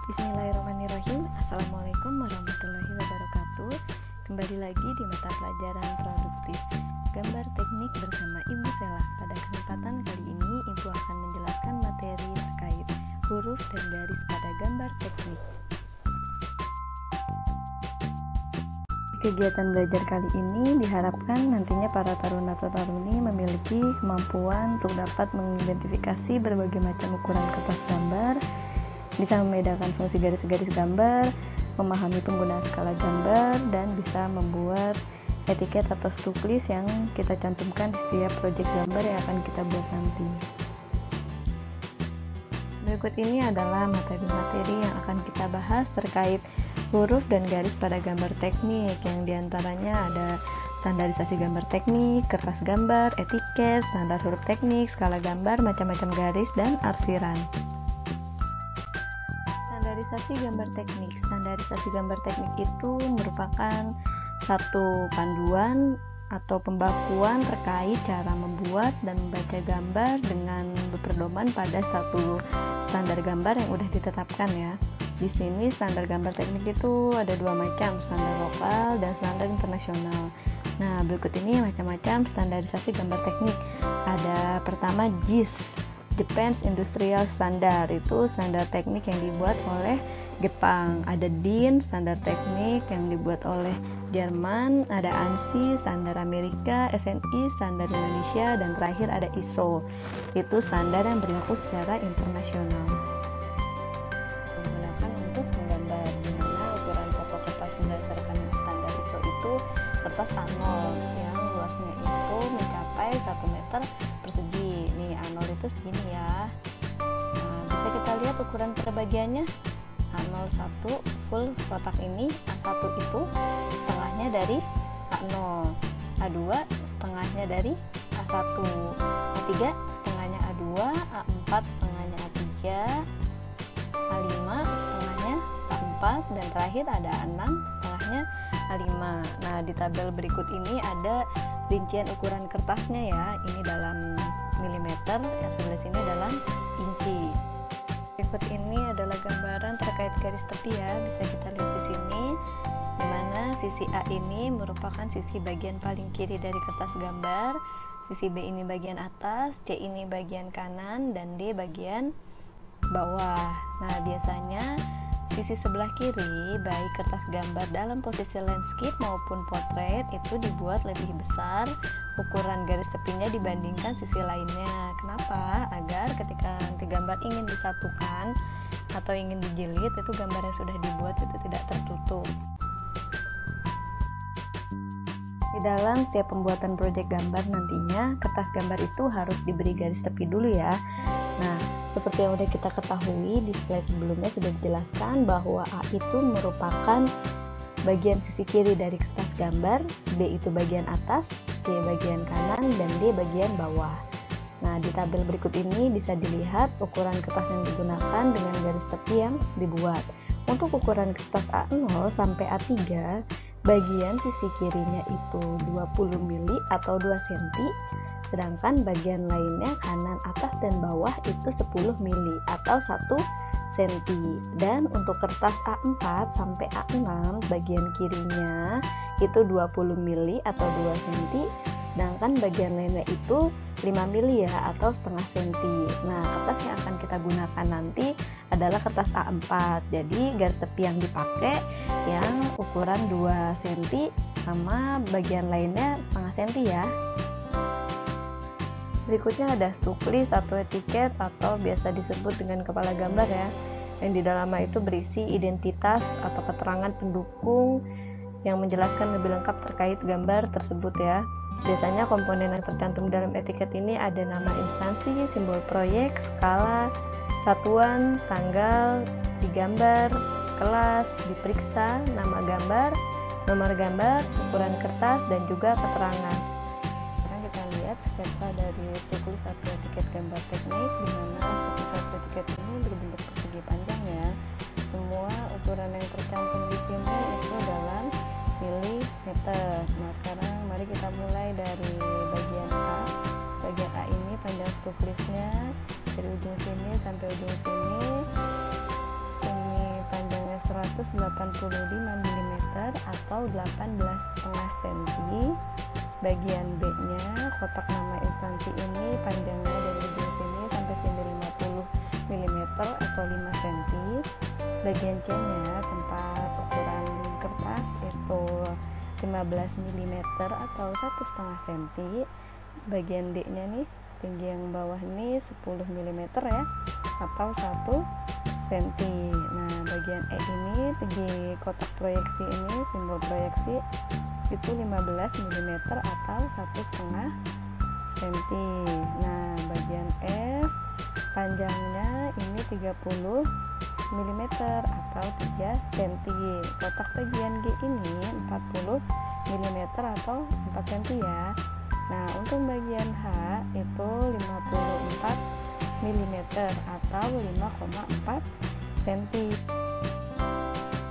Bismillahirrahmanirrahim. Assalamualaikum warahmatullahi wabarakatuh. Kembali lagi di mata pelajaran produktif gambar teknik bersama Ibu Sela. Pada kesempatan kali ini Ibu akan menjelaskan materi terkait huruf dan garis pada gambar teknik. Kegiatan belajar kali ini diharapkan nantinya para taruna atau taruni memiliki kemampuan untuk dapat mengidentifikasi berbagai macam ukuran kertas gambar, bisa membedakan fungsi garis-garis gambar, memahami penggunaan skala gambar, dan bisa membuat etiket atau tulis yang kita cantumkan di setiap proyek gambar yang akan kita buat nanti. Berikut ini adalah materi-materi yang akan kita bahas terkait huruf dan garis pada gambar teknik, yang diantaranya ada standarisasi gambar teknik, kertas gambar, etiket, standar huruf teknik, skala gambar, macam-macam garis, dan arsiran. Standarisasi gambar teknik. Standarisasi gambar teknik itu merupakan satu panduan atau pembakuan terkait cara membuat dan membaca gambar dengan berpedoman pada satu standar gambar yang sudah ditetapkan ya. Di sini standar gambar teknik itu ada dua macam, standar lokal dan standar internasional. Nah, berikut ini macam-macam standarisasi gambar teknik. Ada pertama JIS, Japan's Industrial Standard, itu standar teknik yang dibuat oleh Jepang. Ada DIN, standar teknik yang dibuat oleh Jerman. Ada ANSI, standar Amerika. SNI, standar Indonesia. Dan terakhir ada ISO, itu standar yang berlaku secara internasional. Digunakan untuk menggambar, dimana ukuran pokok kertas berdasarkan standar ISO itu kertas A0 yang luasnya itu mencapai 1 meter persegi. Nih A0 itu segini ya. Nah, bisa kita lihat ukuran perbagiannya. A01 full kotak ini, A1 itu setengahnya dari A0, A2 setengahnya dari A1, A3 setengahnya A2, A4 setengahnya A3, A5 setengahnya A4, dan terakhir ada A6 setengahnya A5. Nah, di tabel berikut ini ada rincian ukuran kertasnya ya. Ini dalam milimeter, yang sebelah sini dalam inci. Berikut ini adalah gambaran terkait garis tepi ya. Bisa kita lihat di sini, di mana sisi A ini merupakan sisi bagian paling kiri dari kertas gambar, sisi B ini bagian atas, C ini bagian kanan, dan D bagian bawah. Nah, biasanya sisi sebelah kiri baik kertas gambar dalam posisi landscape maupun portrait itu dibuat lebih besar ukuran garis tepinya dibandingkan sisi lainnya. Kenapa? Agar ketika nanti gambar ingin disatukan atau ingin dijilid, itu gambar yang sudah dibuat itu tidak tertutup. Di dalam setiap pembuatan proyek gambar nantinya, kertas gambar itu harus diberi garis tepi dulu ya. Nah, seperti yang sudah kita ketahui di slide sebelumnya sudah dijelaskan bahwa A itu merupakan bagian sisi kiri dari kertas gambar, B itu bagian atas, C bagian kanan, dan D bagian bawah. Nah, di tabel berikut ini bisa dilihat ukuran kertas yang digunakan dengan garis tepi yang dibuat. Untuk ukuran kertas A0 sampai A3, bagian sisi kirinya itu 20 mili atau 2 cm, sedangkan bagian lainnya kanan, atas, dan bawah itu 10 mili atau 1 cm. Dan untuk kertas A4 sampai A6, bagian kirinya itu 20 mili atau 2 cm, sedangkan bagian lainnya itu 5 mili ya atau setengah cm. Nah, kertas yang akan kita gunakan nanti adalah kertas A4. Jadi garis tepi yang dipakai yang ukuran 2 cm sama bagian lainnya setengah cm ya. Berikutnya ada tulis atau etiket atau biasa disebut dengan kepala gambar ya, yang di dalamnya itu berisi identitas atau keterangan pendukung yang menjelaskan lebih lengkap terkait gambar tersebut ya. Biasanya komponen yang tercantum dalam etiket ini ada nama instansi, simbol proyek, skala, satuan, tanggal, digambar, kelas, diperiksa, nama gambar, nomor gambar, ukuran kertas, dan juga keterangan. Sekarang kita lihat sketsa dari tulis atau etiket gambar teknik, di mana tulis atau etiket ini berbentuk persegi panjang ya. Semua ukuran yang tercantum di sini itu dalam milimeter. Nah, sekarang mari kita mulai dari bagian A. Bagian A ini panjang tulisnya dari ujung sini sampai ujung sini. Ini mm atau 18,5 cm. Bagian B-nya kotak nama instansi ini panjangnya dari ujung sini sampai sini 50 mm atau 5 cm. Bagian C-nya tempat ukuran kertas itu 15 mm atau 1,5 cm. Bagian D-nya nih, tinggi yang bawah ini 10 mm ya, atau 1 cm. Nah, bagian E ini tinggi kotak proyeksi ini, simbol proyeksi itu 15 mm atau 1,5 cm. Nah, bagian F panjangnya ini 30 mm atau 3 cm. Kotak bagian G ini 40 mm atau 4 cm ya. Nah, untuk bagian H itu 54 mm atau 5,4 cm.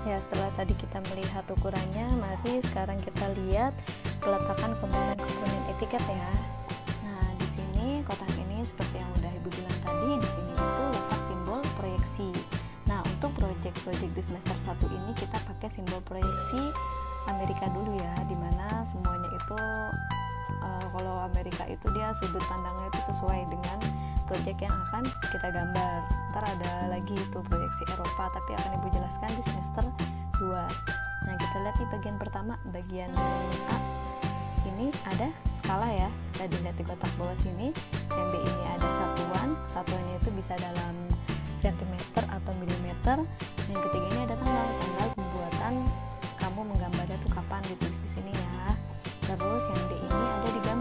Ya, setelah tadi kita melihat ukurannya, mari sekarang kita lihat peletakan komponen-komponen etiket ya. Nah, di sini kotak ini seperti yang udah Ibu bilang tadi, di sini itu letak simbol proyeksi. Nah, untuk proyek-proyek di semester 1 ini kita pakai simbol proyeksi Amerika dulu ya, dimana semuanya itu kalau Amerika itu dia sudut pandangnya itu sesuai dengan proyek yang akan kita gambar. Ntar ada lagi itu proyeksi Eropa, tapi akan Ibu jelaskan di semester 2. Nah, kita lihat di bagian pertama, bagian A ini ada skala ya. Kita dilihat di kotak bawah sini. Yang B ini ada satuannya itu bisa dalam sentimeter atau milimeter. Yang ketiga ini ada tanggal pembuatan kamu menggambarnya itu kapan, ditulis di sini ya. Terus yang D ini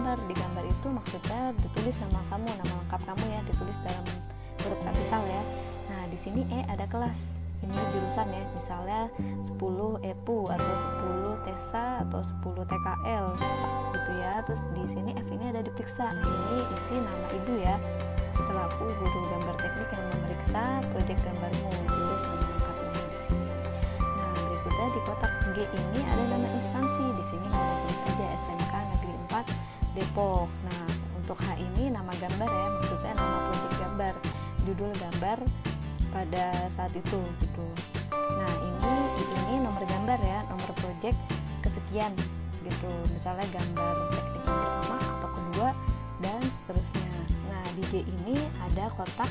ada di gambar itu maksudnya ditulis nama kamu, nama lengkap kamu ya, ditulis dalam huruf kapital ya. Nah, di sini E ada kelas, ini jurusan ya, misalnya 10 EPU atau 10 TESA atau 10 TKL gitu ya. Terus di sini F ini ada diperiksa, ini isi nama Ibu ya, selaku guru gambar teknik yang memeriksa proyek gambarmu, tulis nama lengkap Ibu di sini. Nah, berikutnya di kotak G ini ada nama instansi, di sini nama tulis aja SMK Negeri 4 Depok. Nah, untuk H ini nama gambar ya, maksudnya nama proyek gambar, judul gambar pada saat itu gitu. Nah, ini nomor gambar ya, nomor proyek kesekian gitu, misalnya gambar teknik yang pertama atau kedua dan seterusnya. Nah, di G ini ada kotak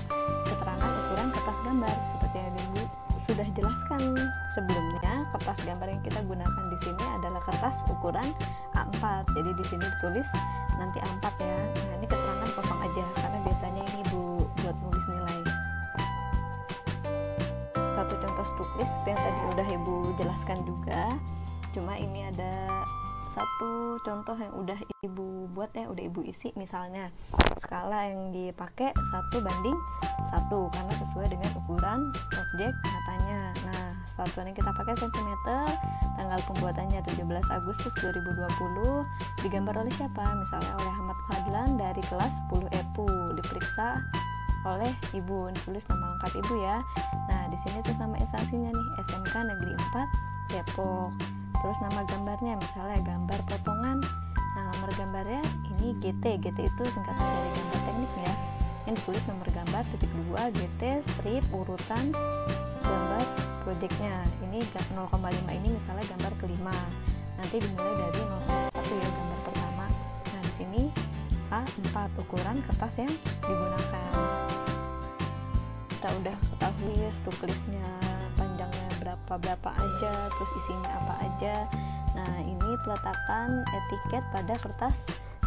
keterangan ukuran kertas gambar seperti yang Ibu sudah jelaskan sebelumnya. Kertas gambar yang kita gunakan di sini adalah kertas ukuran A4. Jadi di sini ditulis nanti A4 ya. Nah, ini keterangan kosong aja karena biasanya ini Ibu buat nulis nilai. Satu contoh tulis yang tadi udah Ibu jelaskan juga. Cuma ini ada satu contoh yang udah Ibu buat ya, udah Ibu isi, misalnya skala yang dipakai 1:1 karena sesuai dengan ukuran objek nyatanya. Nah, satuan yang kita pakai cm, tanggal pembuatannya 17 Agustus 2020, digambar oleh siapa? Misalnya oleh Ahmad Fadlan dari kelas 10 EPU, diperiksa oleh Ibu, ditulis nama lengkap Ibu ya. Nah, di sini tuh nama instansinya nih, SMK Negeri 4 Depok. Terus nama gambarnya misalnya gambar potongan. Nah, nomor gambarnya ini GT itu singkatan dari gambar teknik ya. Ini ditulis nomor gambar _2 GT strip urutan gambar proyeknya. Ini 0,5 ini misalnya gambar kelima. Nanti dimulai dari 0,1 ya gambar pertama. Nah, di sini A4 ukuran kertas yang digunakan. Kita udah ketahui tulisnya panjangnya berapa aja, terus isinya apa aja. Nah, ini peletakan etiket pada kertas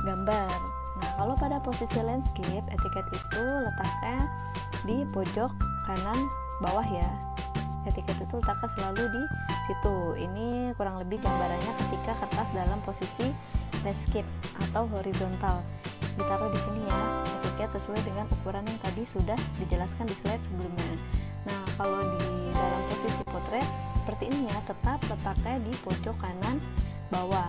gambar. Nah, kalau pada posisi landscape, etiket itu letaknya di pojok kanan bawah ya. Etiket itu letaknya selalu di situ. Ini kurang lebih gambarannya ketika kertas dalam posisi landscape atau horizontal. Ditaruh di sini ya, etiket sesuai dengan ukuran yang tadi sudah dijelaskan di slide sebelumnya. Nah, kalau di dalam posisi potret seperti ini ya, tetap letaknya di pojok kanan bawah.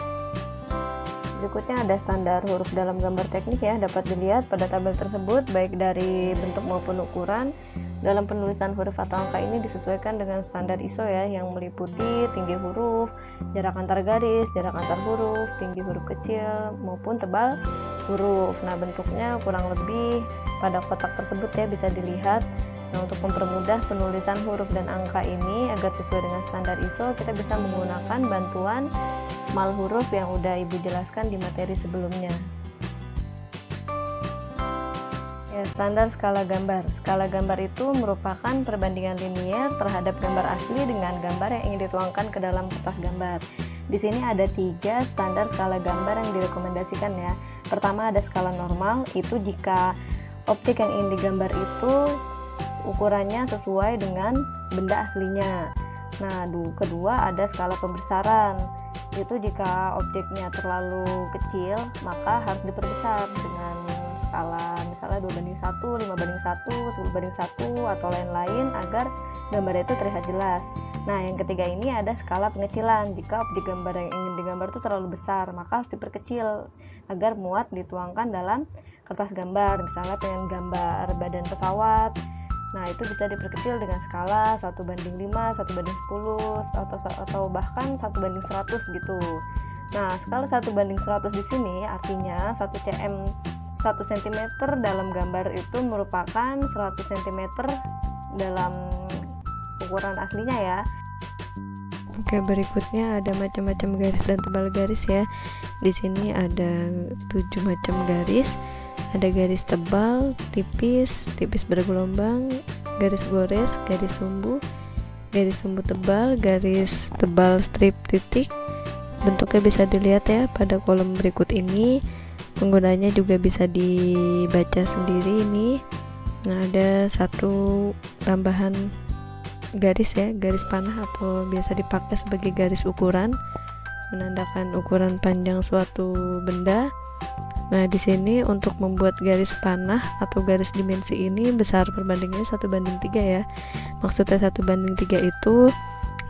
Berikutnya ada standar huruf dalam gambar teknik ya, dapat dilihat pada tabel tersebut baik dari bentuk maupun ukuran. Dalam penulisan huruf atau angka ini disesuaikan dengan standar ISO ya, yang meliputi tinggi huruf, jarak antar garis, jarak antar huruf, tinggi huruf kecil maupun tebal huruf. Nah, bentuknya kurang lebih pada kotak tersebut ya bisa dilihat Nah, untuk mempermudah penulisan huruf dan angka ini agar sesuai dengan standar ISO, kita bisa menggunakan bantuan mal huruf yang udah Ibu jelaskan di materi sebelumnya. Ya, standar skala gambar. Skala gambar itu merupakan perbandingan linier terhadap gambar asli dengan gambar yang ingin dituangkan ke dalam kertas gambar. Di sini ada 3 standar skala gambar yang direkomendasikan ya. Pertama ada skala normal, itu jika objek yang ingin digambar itu ukurannya sesuai dengan benda aslinya. Nah, kedua ada skala pembesaran, itu jika objeknya terlalu kecil maka harus diperbesar dengan skala misalnya 2:1, 5:1, 10:1 atau lain-lain agar gambar itu terlihat jelas. Nah, yang ketiga ini ada skala pengecilan, jika objek gambar yang ingin digambar itu terlalu besar maka harus diperkecil agar muat dituangkan dalam kertas gambar. Misalnya pengen gambar badan pesawat, nah itu bisa diperkecil dengan skala 1:5, 1:10 atau bahkan 1:100 gitu. Nah, skala 1:100 di sini artinya 1 cm dalam gambar itu merupakan 100 cm dalam ukuran aslinya ya. Oke, berikutnya ada macam-macam garis dan tebal garis ya. Di sini ada 7 macam garis. Ada garis tebal, tipis, tipis bergelombang, garis gores, garis sumbu tebal, garis tebal strip titik. Bentuknya bisa dilihat ya pada kolom berikut ini. Penggunanya juga bisa dibaca sendiri ini. Nah, ada satu tambahan garis ya, garis panah atau biasa dipakai sebagai garis ukuran, menandakan ukuran panjang suatu benda. Nah, di sini untuk membuat garis panah atau garis dimensi ini besar perbandingannya 1:3 ya. Maksudnya 1:3 itu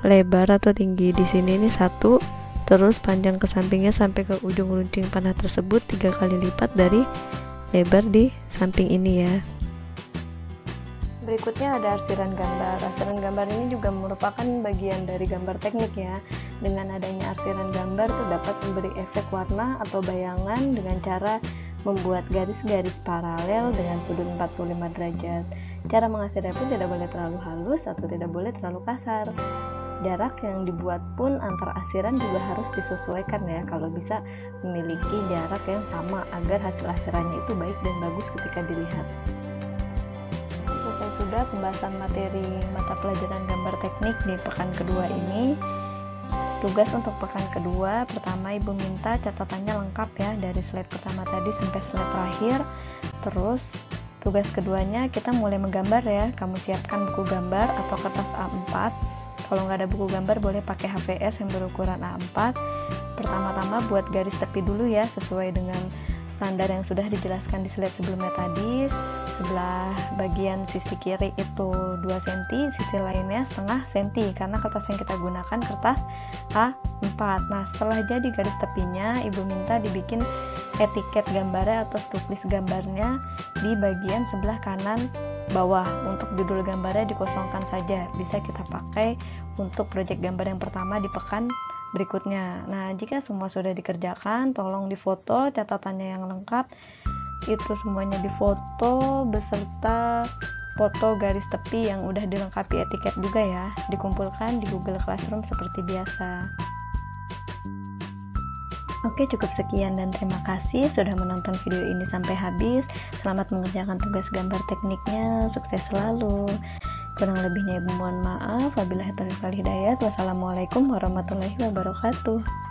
lebar atau tinggi. Di sini ini 1, terus panjang ke sampingnya sampai ke ujung runcing panah tersebut 3 kali lipat dari lebar di samping ini ya. Berikutnya ada arsiran gambar. Arsiran gambar ini juga merupakan bagian dari gambar teknik ya. Dengan adanya arsiran gambar itu dapat memberi efek warna atau bayangan dengan cara membuat garis-garis paralel dengan sudut 45 derajat. Cara mengasirnya pun tidak boleh terlalu halus atau tidak boleh terlalu kasar. Jarak yang dibuat pun antar arsiran juga harus disesuaikan ya, kalau bisa memiliki jarak yang sama agar hasil arsirannya itu baik dan bagus ketika dilihat. Sudah pembahasan materi mata pelajaran gambar teknik di pekan kedua ini. Tugas untuk pekan kedua, pertama Ibu minta catatannya lengkap ya, dari slide pertama tadi sampai slide terakhir. Terus tugas keduanya kita mulai menggambar ya. Kamu siapkan buku gambar atau kertas A4. Kalau nggak ada buku gambar boleh pakai HVS yang berukuran A4. Pertama-tama buat garis tepi dulu ya, sesuai dengan standar yang sudah dijelaskan di slide sebelumnya tadi. Sebelah bagian sisi kiri itu 2 cm, sisi lainnya setengah cm, karena kertas yang kita gunakan kertas A4. Nah, setelah jadi garis tepinya, Ibu minta dibikin etiket gambarnya atau tulis gambarnya di bagian sebelah kanan bawah. Untuk judul gambarnya dikosongkan saja, bisa kita pakai untuk proyek gambar yang pertama di pekan berikutnya. Nah, jika semua sudah dikerjakan, tolong difoto catatannya yang lengkap. Itu semuanya difoto beserta foto garis tepi yang udah dilengkapi etiket juga ya. Dikumpulkan di Google Classroom seperti biasa. Oke, cukup sekian dan terima kasih sudah menonton video ini sampai habis. Selamat mengerjakan tugas gambar tekniknya, sukses selalu. Kurang lebihnya Ibu mohon maaf. Wabillahi taufiq wal hidayah. Wassalamualaikum warahmatullahi wabarakatuh.